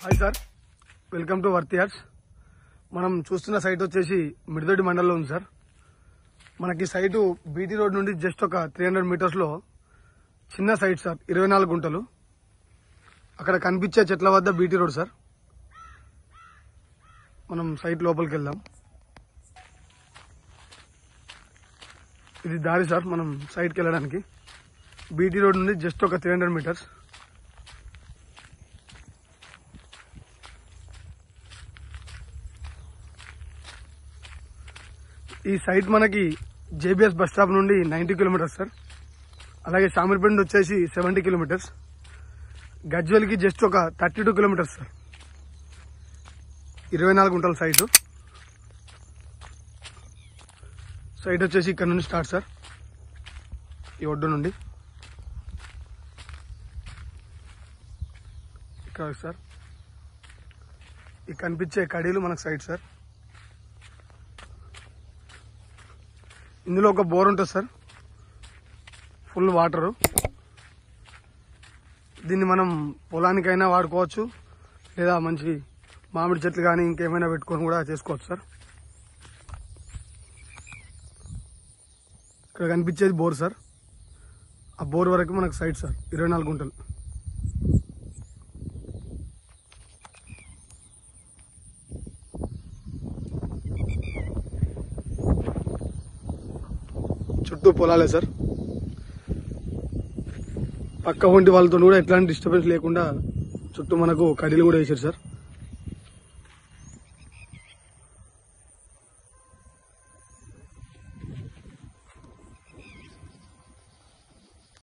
Hi sir, welcome to worth yards. మనం చూస్తున్న site వచ్చేసి మిడిదొడ్డి మండలంలో ఉంది సార్. మనకి సైటు బీటీ రోడ్ నుండి జస్ట్ ఒక 300 మీటర్స్ లో చిన్న సైట్ సార్, 24 గుంటలు. అక్కడ కనిపించే చెట్ల వద్ద బీటీ రోడ్ సార్. మనం సైట్ లోపలికి వెళ్దాం. ఇది దారి సార్ మనం సైట్కి వెళ్ళడానికి. బీటీ రోడ్ నుండి జస్ట్ ఒక 300 మీటర్స్. ఈ సైట్ మనకి జేబీఎస్ బస్ స్టాప్ నుండి 90 కిలోమీటర్స్ సార్. అలాగే షామీర్పేట నుండి వచ్చేసి 70 కిలోమీటర్స్. గజ్వేల్కి జస్ట్ ఒక 32 కిలోమీటర్స్ సార్. 24 గుంటల సైట్. సైట్ వచ్చేసి ఇక్కడ నుండి స్టార్ట్ సార్, ఈ ఒడ్డు నుండి ఇక్కడ సార్. ఈ కనిపించే కడీలు మనకు సైట్ సార్. ఇందులో ఒక బోర్ ఉంటుంది సార్, ఫుల్ వాటరు. దీన్ని మనం పొలానికైనా వాడుకోవచ్చు, లేదా మంచి మామిడి చెట్లు కానీ ఇంకేమైనా పెట్టుకొని కూడా చేసుకోవచ్చు సార్. ఇక్కడ కనిపించేది బోర్ సార్. ఆ బోర్ వరకు మనకు సైట్ సార్, 24 గుంటలు. చుట్టూ పొలాలే సార్. పక్క ఒంటి వాళ్ళతో కూడా ఎట్లాంటి డిస్టర్బెన్స్ లేకుండా చుట్టూ మనకు కడీలు కూడా వేసారు సార్.